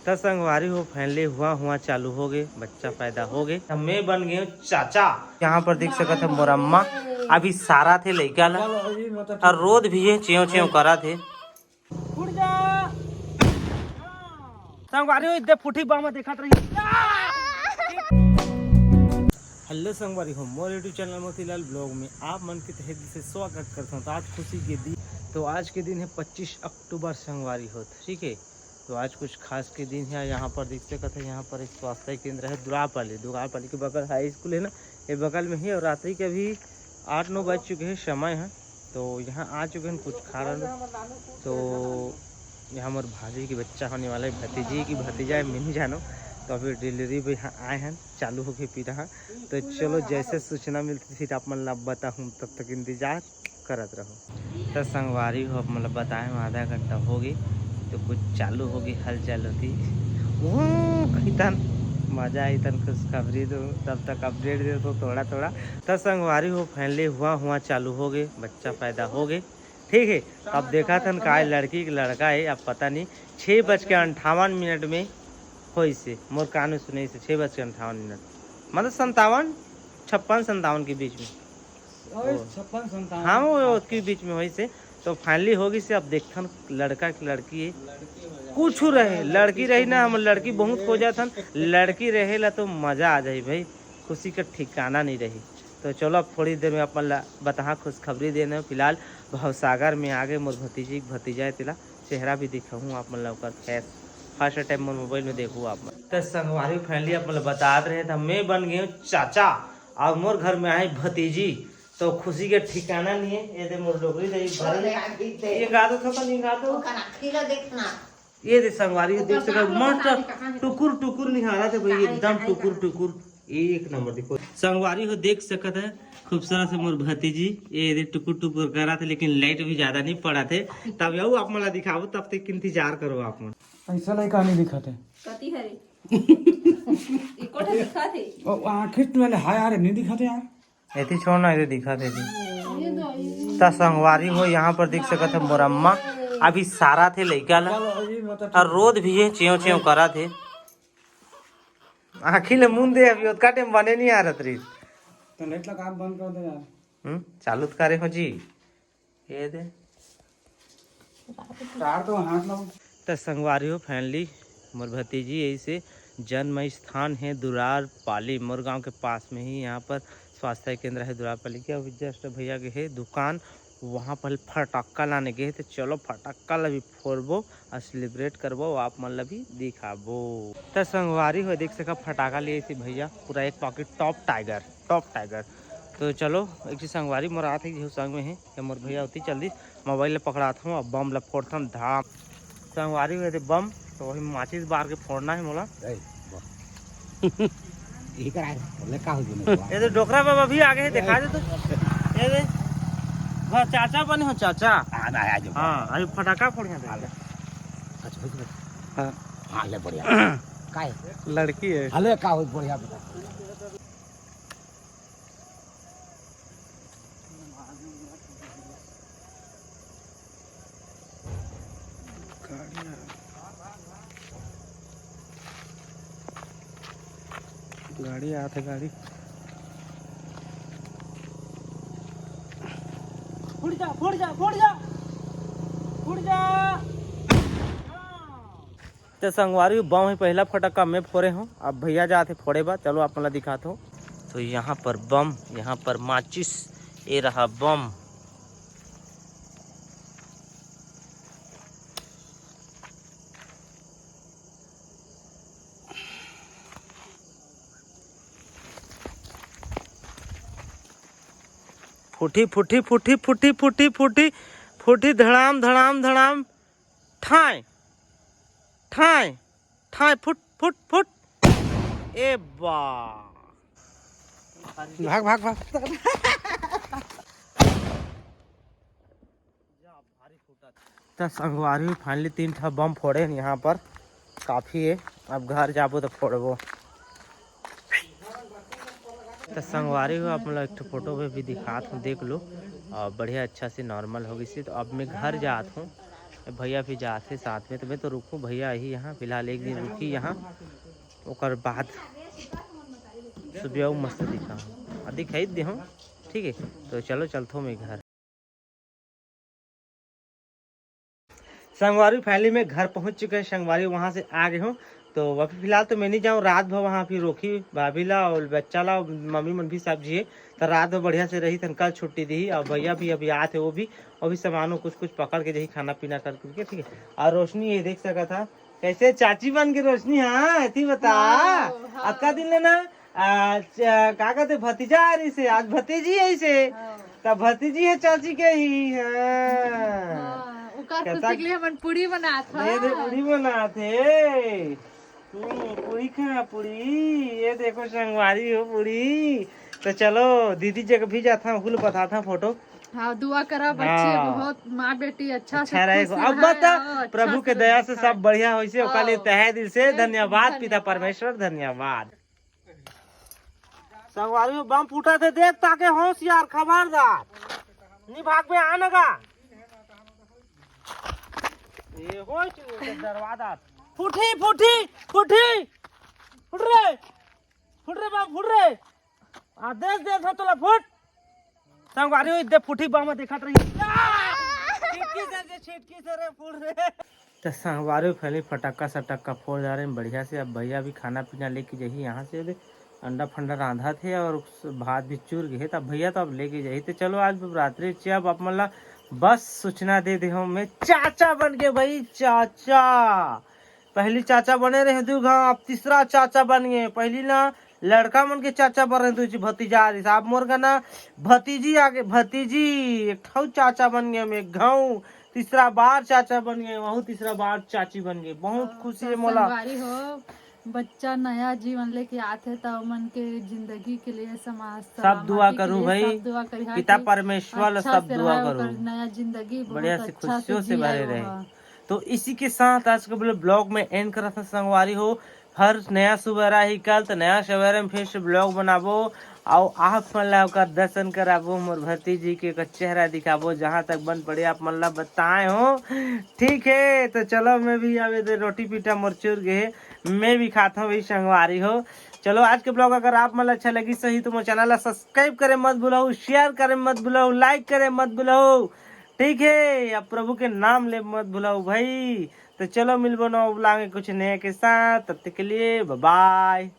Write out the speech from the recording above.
तो संगवारी हो फाइनली हुआ चालू हो गए, बच्चा पैदा हो गए, मैं बन गए चाचा। यहाँ पर देख सकते थे मोर अम्मा अभी सारा थे लड़का ला और रोद भी है च्यों च्यों करा थे। संगवारी हो इधर फुटी बामा देखा रही। हेलो संगवारी हो मोर यूट्यूब चैनल मोतीलाल ब्लॉग में आप मन के तहे दिल से स्वागत करता हूँ। तो आज खुशी के दिन, तो आज के दिन है 25 अक्टूबर संगवारी हो, ठीक है। तो आज कुछ खास के दिन है। यहाँ पर देख सकते हैं, यहाँ पर एक स्वास्थ्य केंद्र है दुगापाली के बगल हाई स्कूल है ना, ये बगल में ही। और रात्रि के अभी 8-9 बज चुके हैं समय है। तो यहाँ आ चुके हैं कुछ कारण। तो यहाँ हमारे भाभी की बच्चा होने वाला है, भतीजी की भतीजा है, मैं नहीं जानो। तो अभी डिलीवरी भी यहाँ आए हैं, चालू हो गए पी रहा। तो चलो जैसे सूचना मिलती फिर आप मतलब बताऊँ, तब तक इंतजार करत रहो। तो संगवारी हो मतलब बताए आधा घंटा हो गई, तो कुछ चालू होगी, हलचल होती इतन मजा आई, तन खुशखबरी दो, तब तक अपडेट दे तो थोड़ा थोड़ा। तो संगवारी हो फाइनली हुआ चालू हो गए, बच्चा पैदा हो गए, ठीक है। अब देखा था का लड़की का लड़का है, अब पता नहीं 6:58 में हो इसे मोर कान में सुने से 6:58 मतलब 57-56 के बीच में, 56 हाँ वो के बीच में वही से। तो फाइनली होगी से। अब देखथन लड़का की लड़की है, कुछ रहे लड़की रही ना, हम लड़की बहुत हो जाता, लड़की रहे ला तो मजा आ जाए भाई, खुशी का ठिकाना नहीं रही। तो चलो अब थोड़ी देर में अपन बता खुशखबरी देने। फिलहाल भवसागर में आगे मोर भतीजी भतीजा तिला चेहरा भी दिखाऊँ आप मतलब का face first time more mobile में देखूँ आप। तो संगवारी फैमिली आप मतलब बता रहे थे, मैं बन गए चाचा और मोर घर में आए भतीजी। तो खुशी के ठिकाना नहीं है। ये दे मोर डोगरी दे भरी ये गा दो थपन ये गा दो देखना। ये दे संगवारी देख सका मस्त टुकुर टुकुर निहारा थे भाई, एकदम टुकुर टुकुर एक नंबर। देखो संगवारी हो देख सकत है खूबसूरत से मोर भतीजी ये दे टुकुर टुकुर करा थे, लेकिन लाइट भी ज्यादा नहीं पड़ा थे। तब यू आप मला दिखाओ, तब तक इंतजार करो आप मन। ऐसा नहीं कहानी दिखाते कती हरे इकोटा दिखाते ओ आखिर वाले हाय यार नहीं दिखाते यार, ऐसे छोड़ना इधर दिखा दे दी। तो संगवारी हो यहाँ पर देख सकते है मोर अम्मा अभी सारा थे लड़का ला और रोद भी है च्यों च्यों करा थे। आखिर ले मुंह दे अभी उतका टाइम बने नहीं आ रहा। तो नेट लगा आप बंद कर दे यार। चालू तो करे हो जी ये दे तार तो हाथ लो। तो संगवारी हो फैमिली मोर भतीजी ऐसे जन्म स्थान है दुरार पाली, मोर गांव के पास में ही यहाँ पर स्वास्थ्य केंद्र है दुरार पाली के। अभी जस्ट भैया के है दुकान, वहाँ पर फटाका लाने गए थे। चलो फटाका ला भी फोड़बो और सेलिब्रेट करबो, आप मतलब भी दिखाबो। तो संगवारी हो देख सका फटाका लिए थे भैया पूरा एक पॉकेट टॉप टाइगर। तो चलो एक चीज संगवारी मोर आते ही संग में है या मोर भैया होती जल्दी मोबाइल पकड़ाता हूँ, अब बम ला फोड़ता हूँ धाम। संगवारी हुए थे बम, तो वही माचिस बार के फोड़ना है मोला। ये तो डोकरा बाबा भी आगे है, दिखा दे तो। ये दे चाचा बने हो चाचा। हाँ अभी फटाका फोड़िया लड़की है हले का हो बढ़िया बता। गाड़ी आते गाड़ी फोड़ जा। तो संगवारी बम ही पहला फटाका मैं फोड़े हूँ, अब भैया जाते फोड़े बा। चलो आप मतलब दिखाते हो। तो यहाँ पर बम, यहाँ पर माचिस, ये रहा बम। फूटी धड़ाम ठाए फुट ए बा भाग तो संगवारी फाइनली 3 ठा बम फोड़े यहाँ पर, काफी है। अब घर जाबो तो फोड़बो। तो संगवारी हो आप मतलब एक फोटो में भी दिखात हूँ, देख लो। बढ़िया अच्छा से नॉर्मल हो गई। तो अब मैं घर जात हूँ, भैया भी जाते साथ में, तो मैं तो रुकूँ भैया ही यहाँ फिलहाल एक दिन रुकी यहाँ, ओकर बाद सुबह मस्त दिखा दिखाई दे हूँ। ठीक है, तो चलो चलता हूँ मैं घर। संगवारी फैमिली में घर पहुंच चुके हैं, संगवारी वहां से आ गए हूँ। तो अभी फिलहाल तो मैं नहीं जाऊँ, रात भर वहाँ फिर रोकी भाभी ला और बच्चा ला, मम्मी मन भी सब जिए, तो रात भर बढ़िया से रही। तन कल छुट्टी दी और भैया भी अभी आए थे, वो भी सामानों कुछ कुछ पकड़ के जही खाना पीना कर करके। ठीक है, और रोशनी ये देख सका था कैसे चाची बन के रोशनी। हाँ थी बता अक्का दिन लेना का कहते भतीजा आ रही से, आज भतीजी है इसे, तब भतीजी है चाची के ही। हाँ पूरी बना था, पूरी बना थे। पूरी खा पूरी, ये देखो संगवारी हो पूरी। तो चलो दीदी जगह भी जाता हूँ, बताता फोटो। हाँ दुआ करा बच्चे बहुत माँ बेटी अच्छा रहे। अब बता प्रभु के दया से सब बढ़िया हो से, ओका लिए तहे दिल से धन्यवाद पिता परमेश्वर, धन्यवाद। संगवारी बम फूटा थे, देख ताके होशियार खबरदार नहीं भाग में आने का। ये हो दरवाजा फूटी फूटी फूटी फुट रे बम फुट रे आदेश दे था तोला फुट। संगवारी दे फूटी बम देखत रही छिटकी से रे फुट रे। तो संगवारी फैली फटाका सटक्का फोड़ जा रहे हैं बढ़िया से। अब भैया भी खाना पीना लेके जाइए यहाँ से, अंडा फंडा रांधा थे और भात भी चूर गए, तब भैया तो अब लेके जाइए। तो चलो आज रात्रि अब आप मतलब बस सूचना दे दे हूँ, मैं चाचा बन गए भाई, चाचा। पहली चाचा बने रहे दू घाव, अब तीसरा चाचा बन गए। पहली ना लड़का मन के चाचा बन रहे दू भतीजा रही साहब मोर का ना भतीजी आगे, भतीजी एक ठाउ चाचा बन गए। मैं गाँव तीसरा बार चाचा बन गए, वहाँ तीसरा बार चाची बन गए। बहुत खुशी है मोला। बच्चा नया जीवन लेके आते तब मन के जिंदगी के लिए समाज सब दुआ करूँ भाई, पिता परमेश्वर अच्छा सब दुआ करूँ, नया जिंदगी बढ़िया से खुशियों से भरे रहे। तो इसी के साथ आज के ब्लॉग में एंड करा था संगवारी हो। हर नया सवेरा ही कल तो नया सवेरे में फिर से ब्लॉग बनाबो और आप मतलब का दर्शन कराबो, मोर भतीजी के चेहरा दिखाबो जहाँ तक बन पड़े आप मतलब बताए हो। ठीक है, तो चलो मैं भी आवे रोटी पीटा मोरचूर गए, मैं भी खाता हूँ भाई संगवारी हो। चलो आज के ब्लॉग अगर आप मतलब अच्छा लगी सही तो मोर चैनल सब्सक्राइब करे मत भूलो, शेयर करे मत भूलो, लाइक करे मत भूलो। ठीक है, अब प्रभु के नाम ले मत भूलो भाई। तो चलो मिलबो ना ब्लॉग कुछ नए के साथ, तब तक के लिए बाय बाय।